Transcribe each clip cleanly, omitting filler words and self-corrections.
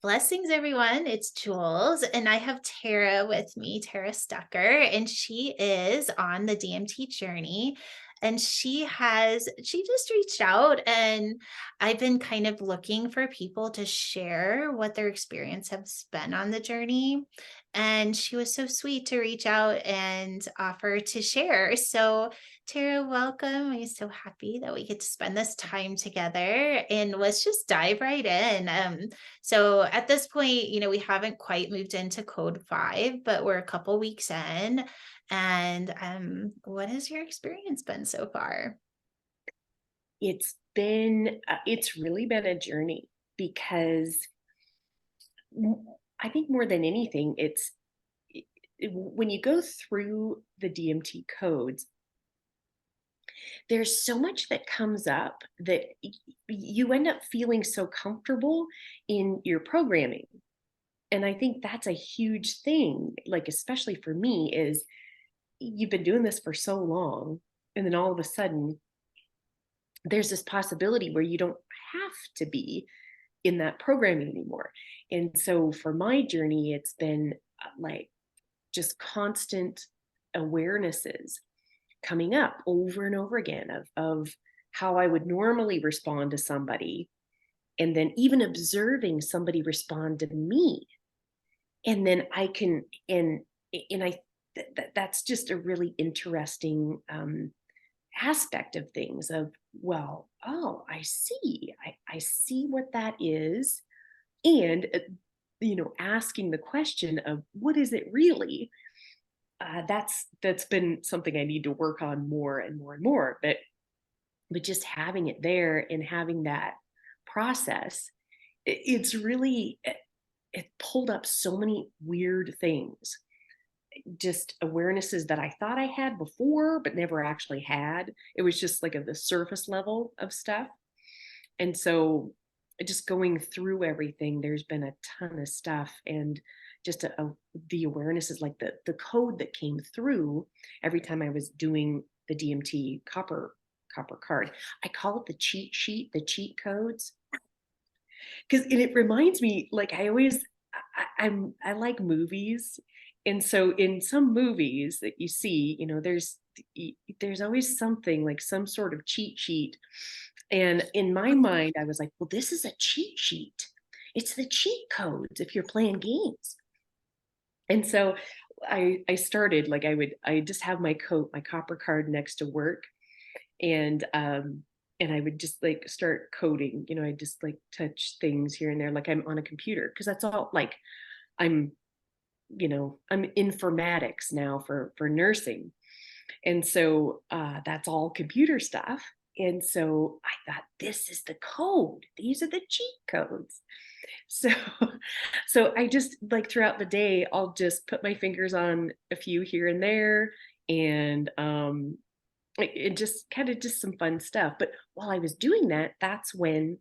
Blessings, everyone. It's Jules, and I have Tara with me, Tara Stucker, and she is on the DMT journey. And she just reached out, and I've been kind of looking for people to share what their experience has been on the journey. And she was so sweet to reach out and offer to share. So, Tara, welcome. I'm so happy that we get to spend this time together. And let's just dive right in. So at this point, we haven't quite moved into code 5, but we're a couple weeks in. And what has your experience been so far? It's really been a journey because I think more than anything, when you go through the DMT codes, there's so much that comes up that you end up feeling so comfortable in your programming. And I think that's a huge thing, like, especially for me, is you've been doing this for so long, and then all of a sudden, there's this possibility where you don't have to be in that programming anymore. And so for my journey, it's been like just constant awarenesses coming up over and over again of how I would normally respond to somebody, and then even observing somebody respond to me. And then I can, and I, that's just a really interesting aspect of things of, well, oh, I see what that is. And asking the question of what is it really. That's been something I need to work on more and more and more, but just having it there and having that process, it's really, it pulled up so many weird things, just awarenesses that I thought I had before, but never actually had. It was just like at the surface level of stuff. And so just going through everything, there's been a ton of stuff. And just the awareness is like the code that came through every time I was doing the DMT copper card. I call it the cheat sheet, the cheat codes, because it reminds me, like, I like movies. And so in some movies that you see, there's always something like some sort of cheat sheet. And in my mind, I was like, well, this is a cheat sheet. It's the cheat codes if you're playing games. And so I started, like, I just have my copper card next to work, and I would just like start coding. I just like touch things here and there, like I'm on a computer, because that's all, like, I'm I'm informatics now for nursing. And so that's all computer stuff. And so I thought, this is the code. These are the cheat codes. So so I just, like, throughout the day, I'll just put my fingers on a few here and there, and it just kind of just some fun stuff. But while I was doing that, that's when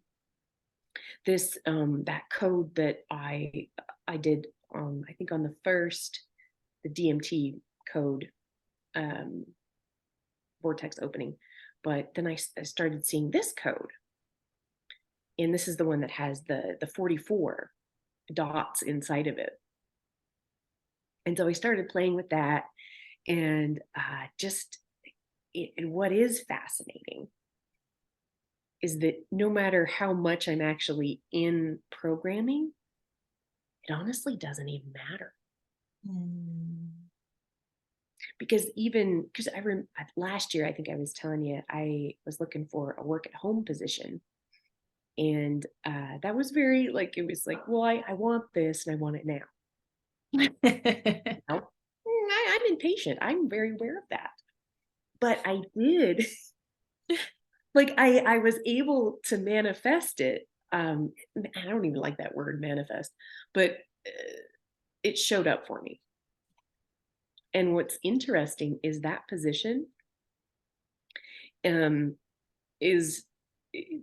this that code that I did, I think on the first, the DMT code, um vortex opening. But then I started seeing this code, and this is the one that has the 44 dots inside of it. And so I started playing with that, and and what is fascinating is that no matter how much I'm actually in programming, it honestly doesn't even matter. Mm. Because even because last year, I think I was telling you, I was looking for a work at home position. And that was very, like, it was like, well, I want this and I want it now. Now, I'm impatient. I'm very aware of that. But I did, like, I was able to manifest it. I don't even like that word, manifest, but it showed up for me. And what's interesting is that position um, is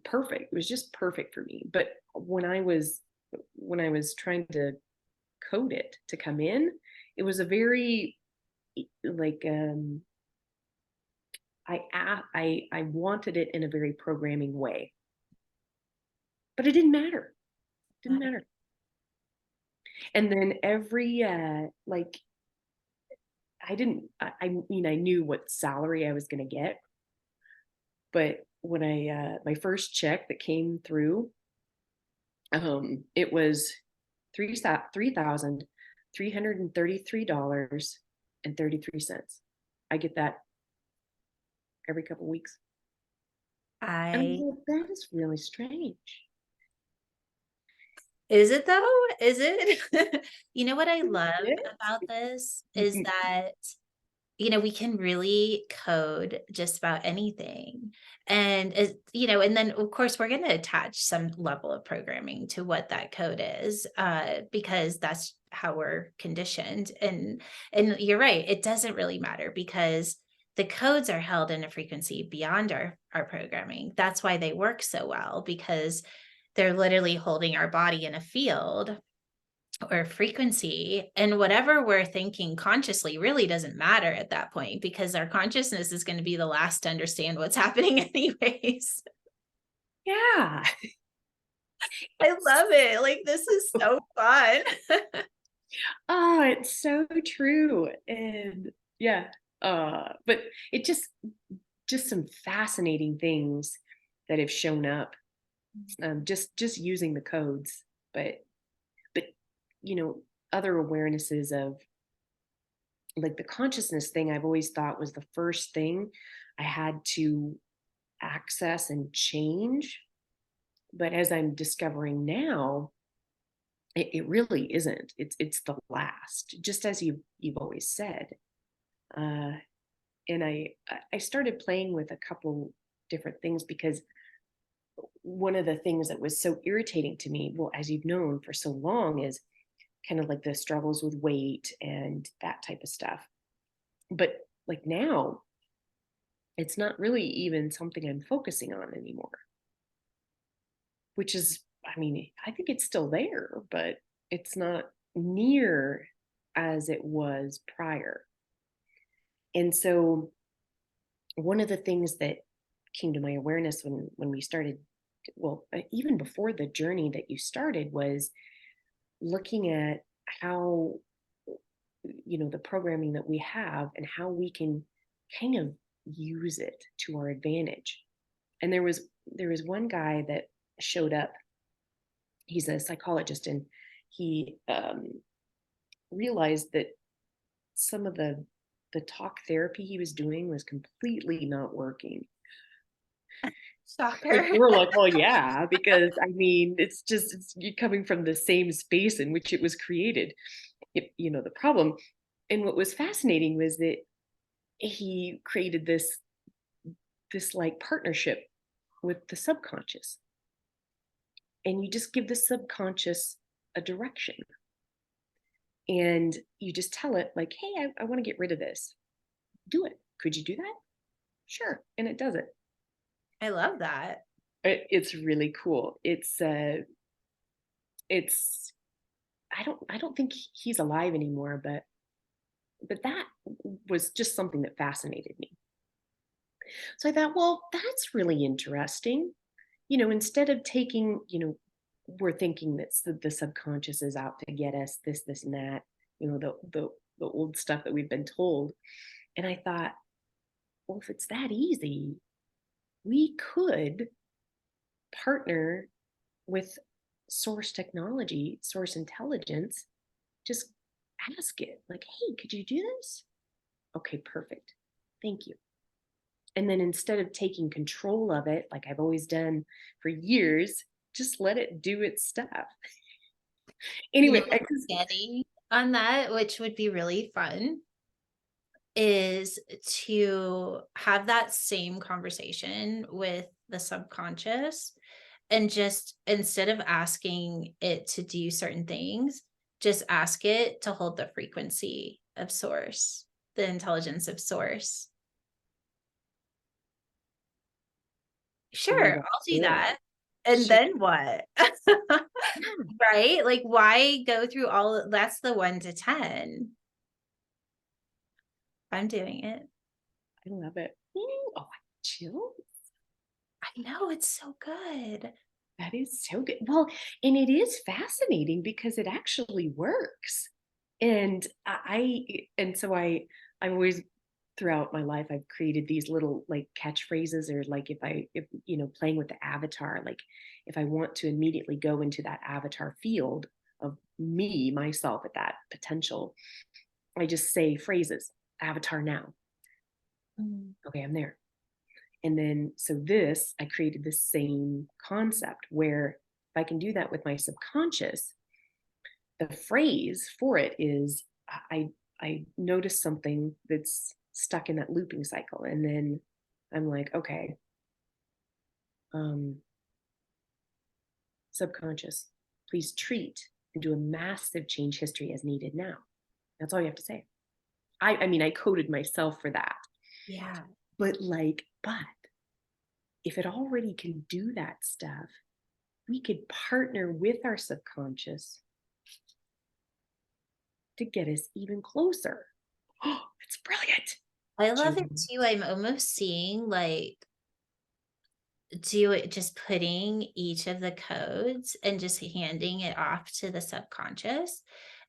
perfect. It was just perfect for me. But when I was trying to code it to come in, it was a very, like, I wanted it in a very programming way, but it didn't matter. Didn't matter. And then every like I mean, I knew what salary I was going to get, but when I my first check that came through, it was $3,333.33. I get that every couple weeks. And I'm I like, that is really strange. Is it though? Is it? You know what I It love is. about this is that, we can really code just about anything. And, and then of course we're going to attach some level of programming to what that code is, because that's how we're conditioned. And you're right, it doesn't really matter because the codes are held in a frequency beyond our programming. That's why they work so well, because they're literally holding our body in a field or frequency, and whatever we're thinking consciously really doesn't matter at that point, because our consciousness is going to be the last to understand what's happening anyways. Yeah. I love it. Like, this is so fun. Oh, it's so true. And yeah, but it just some fascinating things that have shown up, just using the codes. But you know, other awarenesses of like the consciousness thing, I've always thought was the first thing I had to access and change. But as I'm discovering now, it really isn't. It's the last, just as you've always said. Uh, and I started playing with a couple different things because one of the things that was so irritating to me, well, as you've known for so long, is kind of like the struggles with weight and that type of stuff. But like now, it's not really even something I'm focusing on anymore, which is, I mean, I think it's still there, but it's not near as it was prior. And so one of the things that came to my awareness when we started, well, even before the journey that you started, was looking at how, the programming that we have and how we can kind of use it to our advantage. And there was one guy that showed up. He's a psychologist, and he realized that some of the talk therapy he was doing was completely not working. Which Shocker. we're like, well, yeah, because I mean, it's you coming from the same space in which it was created. The problem. And what was fascinating was that he created this like partnership with the subconscious, and you just give the subconscious a direction, and you just tell it like, hey, I want to get rid of this. Do it. Could you do that? Sure. And it does it. I love that. It's really cool. It's I don't think he's alive anymore, but that was just something that fascinated me. So I thought, well, that's really interesting. Instead of taking, we're thinking that the subconscious is out to get us, this and that, the old stuff that we've been told. And I thought, well, if it's that easy, we could partner with source technology, source intelligence. Just ask it like, hey, could you do this? Okay, perfect. Thank you. And then instead of taking control of it, like I've always done for years, just let it do its stuff. You know Anyway, what's getting on that, which would be really fun, is to have that same conversation with the subconscious, and just instead of asking it to do certain things, just ask it to hold the frequency of source, the intelligence of source. Sure, well, I'll do good. that. And Sure. then what? Yeah, Right? Like, why go through that's the 1 to 10. I'm doing it. I love it. Ooh, oh, chill. I know, it's so good. That is so good. Well, and it is fascinating because it actually works. And and so I've always throughout my life I've created these little like catchphrases, or like if playing with the avatar, like if I want to immediately go into that avatar field of me, myself at that potential, I just say phrases, avatar now. Mm. Okay, I'm there. And then, so this, I created the same concept where if I can do that with my subconscious, the phrase for it is I notice something that's stuck in that looping cycle. And then I'm like, okay, um, subconscious, please treat and do a massive change history as needed now. That's all you have to say. I mean, I coded myself for that. Yeah. But if it already can do that stuff, we could partner with our subconscious to get us even closer. Oh, it's brilliant. I Do love it you- too. I'm almost seeing like do it just putting each of the codes and just handing it off to the subconscious,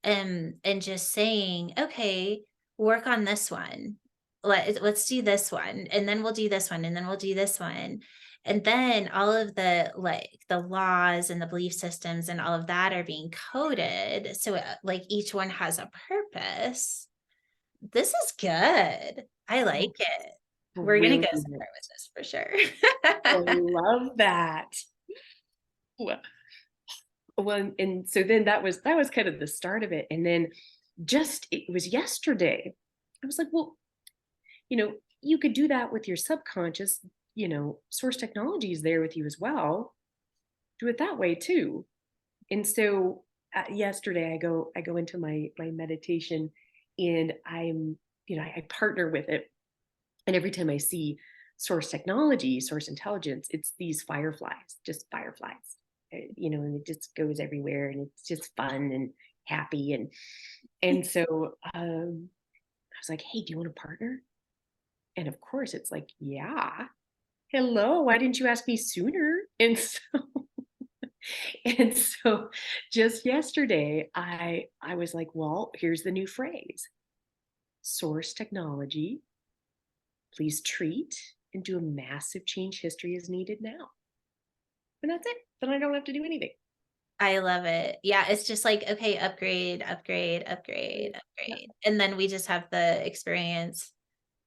and just saying, okay, work on this one. Let's do this one, and then we'll do this one, and then we'll do this one. And then all of the like the laws and the belief systems and all of that are being coded. So like each one has a purpose. This is good. I like Oh, it. We're gonna go brilliant. somewhere with this for sure. I love that. Well, and so then that was kind of the start of it. And then just it was yesterday. I was like, well, you could do that with your subconscious, source technology is there with you as well. Do it that way too. And so yesterday I go into my meditation, and I partner with it. And every time I see source technology, source intelligence, it's these fireflies, just fireflies, and it just goes everywhere, and it's just fun and happy. And so I was like, hey, do you want to partner? And of course it's like, yeah, hello, why didn't you ask me sooner? And so just yesterday I was like, well, here's the new phrase: source technology, please treat and do a massive change history as needed now. And that's it. Then I don't have to do anything. I love it. Yeah, it's just like, okay, upgrade, upgrade, Mm, upgrade, yeah, upgrade. And then we just have the experience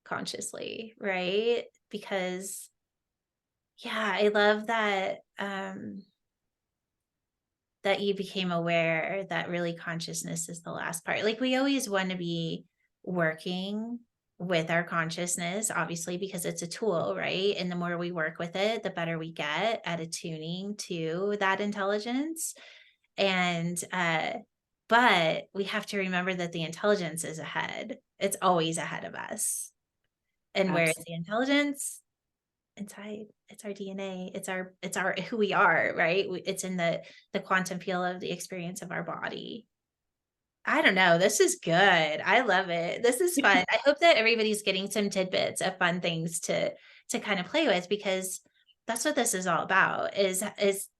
consciously, right? Because yeah, I love that that you became aware that really consciousness is the last part. Like we always want to be working with our consciousness, obviously, because it's a tool, right? And the more we work with it, the better we get at attuning to that intelligence. And but we have to remember that the intelligence is ahead. It's always ahead of us. And where is absolutely. the intelligence? Inside. It's our DNA. It's our who we are, right? It's in the quantum field of the experience of our body. I don't know. This is good. I love it. This is fun. I hope that everybody's getting some tidbits of fun things to kind of play with, because that's what this is all about is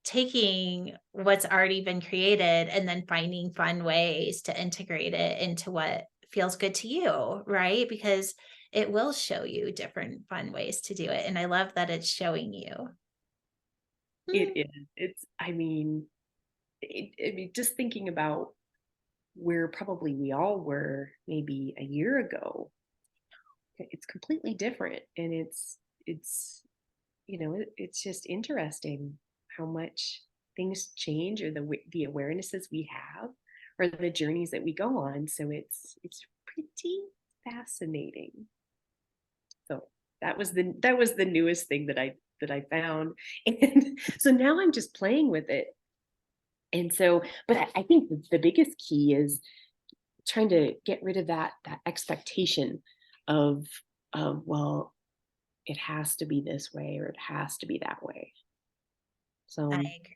taking what's already been created and then finding fun ways to integrate it into what feels good to you, right? Because it will show you different fun ways to do it. And I love that it's showing you. It Hmm. is. I mean, just thinking about where probably we all were maybe a year ago, it's completely different. And it's just interesting how much things change, or the awarenesses we have, or the journeys that we go on. So it's pretty fascinating. So that was the newest thing that I found. And so now I'm just playing with it. And so, but I think the biggest key is trying to get rid of that expectation of well, it has to be this way or it has to be that way. I So agree.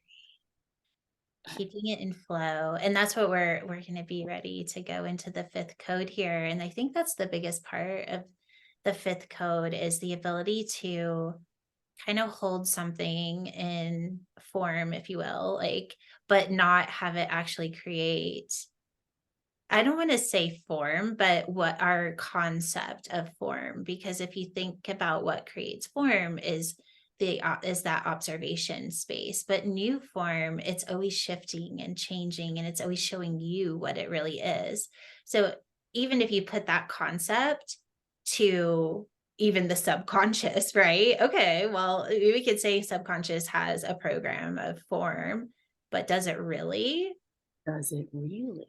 but Keeping it in flow. And that's what we're going to be ready to go into the fifth code here. And I think that's the biggest part of the fifth code is the ability to kind of hold something in form, if you will, like, but not have it actually create, I don't want to say form, but what our concept of form, because if you think about what creates form is is that observation space, but new form, it's always shifting and changing, and it's always showing you what it really is. So even if you put that concept to even the subconscious, right? Okay, well, we could say subconscious has a program of form, but does it really? Does it really?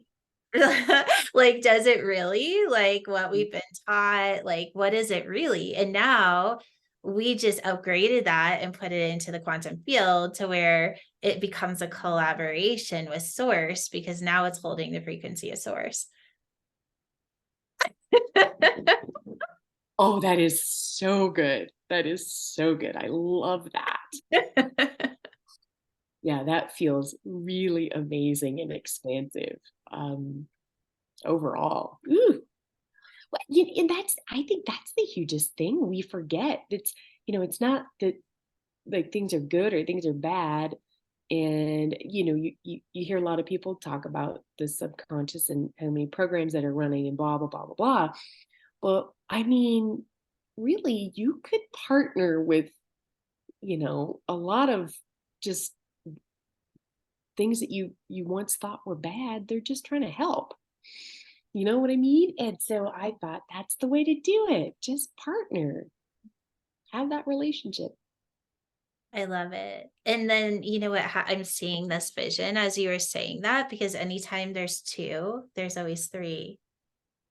Like, does it really? Like, what Mm. we've been taught, like, what is it really? And now we just upgraded that and put it into the quantum field to where it becomes a collaboration with source, because now it's holding the frequency of source. Oh, that is so good. That is so good. I love that. Yeah, that feels really amazing and expansive, um, overall. Ooh. Well, and that's, I think that's the hugest thing we forget. It's, it's not that like things are good or things are bad. And, you hear a lot of people talk about the subconscious and how many programs that are running and blah, blah, blah, blah, blah. Well, I mean, really, you could partner with, a lot of just things that you once thought were bad. They're just trying to help. You know what I mean? And so I thought that's the way to do it. Just partner, have that relationship. I love it. And then, you know what? I'm seeing this vision as you were saying that, because anytime there's two, there's always three.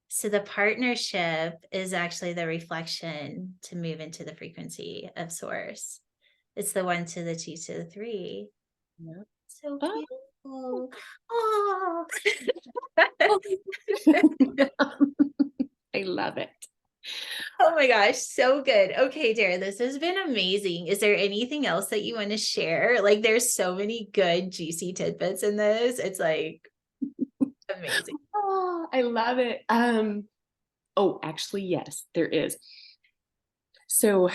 So the partnership is actually the reflection to move into the frequency of source. It's the one to the two to the three. Yeah. So Oh, beautiful. Oh. I love it. Oh my gosh, so good. Okay, Dara, this has been amazing. Is there anything else that you want to share? Like, there's so many good, juicy tidbits in this. It's like amazing. Oh, I love it. Oh, actually, yes, there is. So,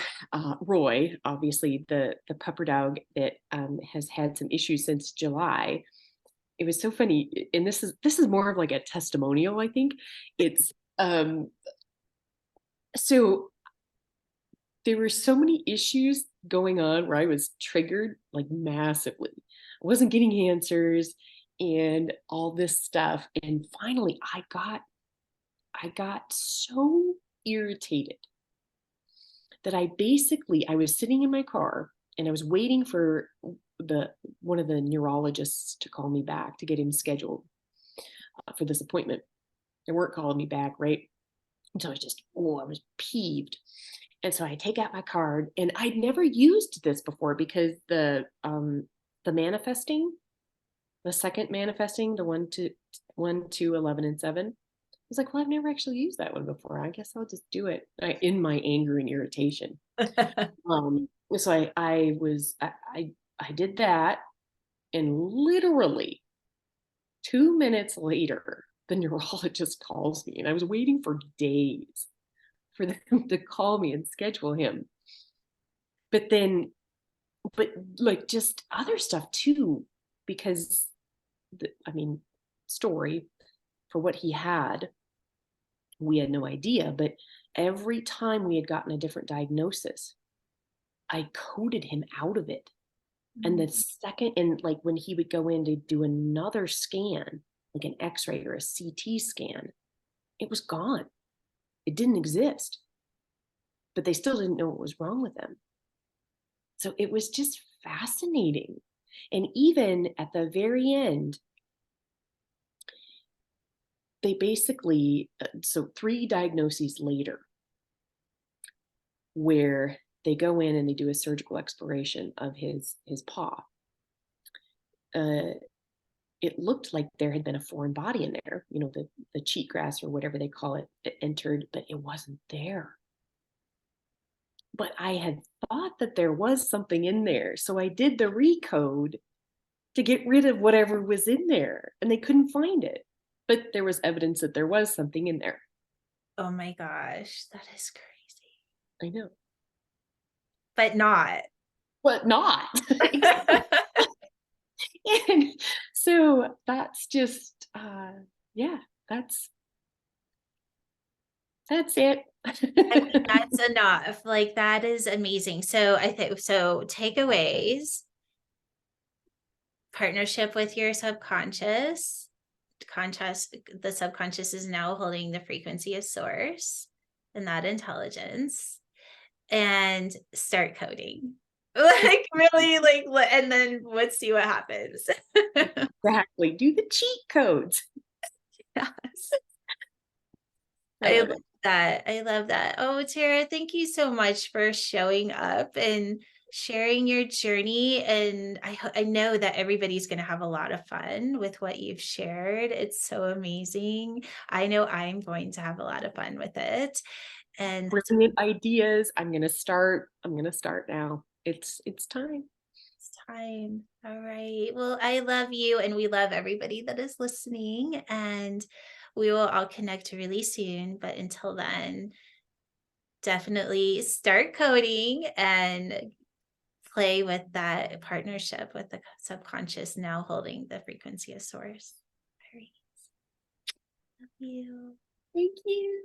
Roy, obviously the pupper dog that has had some issues since July. It was so funny, and this is more of like a testimonial, I think. It's so there were so many issues going on where I was triggered like massively. I wasn't getting answers and all this stuff. And finally I got so irritated that I was sitting in my car and I was waiting for the one of the neurologists to call me back to get him scheduled for this appointment. They weren't calling me back, right? And so I was peeved. And so I take out my card, and I'd never used this before because the manifesting, the second manifesting, the 1 to 11 and 7. I was like, well, I've never actually used that one before. I guess I'll just do it in my anger and irritation. So I did that, and literally 2 minutes later, the neurologist calls me, and I was waiting for days for them to call me and schedule him. But then, but like just other stuff too, because I mean, story for what he had, we had no idea. But every time we had gotten a different diagnosis, I coded him out of it. And the second, and like when he would go in to do another scan, like an x-ray or a CT scan, it was gone. It didn't exist, but they still didn't know what was wrong with him. So it was just fascinating. And even at the very end, they basically, so 3 diagnoses later, where they go in and they do a surgical exploration of his paw. It looked like there had been a foreign body in there, the cheatgrass or whatever they call it entered, but it wasn't there. But I had thought that there was something in there. So I did the recode to get rid of whatever was in there, and they couldn't find it. But there was evidence that there was something in there. Oh my gosh, that is crazy. I know. But not. but not. And so that's just, yeah, that's that's it. I mean, that's enough. Like, that is amazing. So I think so takeaways, partnership with your subconscious. Conscious, the subconscious is now holding the frequency of source and that intelligence, and start coding. Like, really, like, and then let's see what happens. Exactly. Do the cheat codes. Yes. I I love love it. that. I love that. Oh, Tara, thank you so much for showing up and sharing your journey. And I know that everybody's going to have a lot of fun with what you've shared. It's so amazing. I know I'm going to have a lot of fun with it. And Brilliant ideas. I'm gonna start now. It's time. it's time. All right. Well, I love you, and we love everybody that is listening. And we will all connect really soon. But until then, definitely start coding and play with that partnership with the subconscious now holding the frequency of source. All right. Love you. Thank you.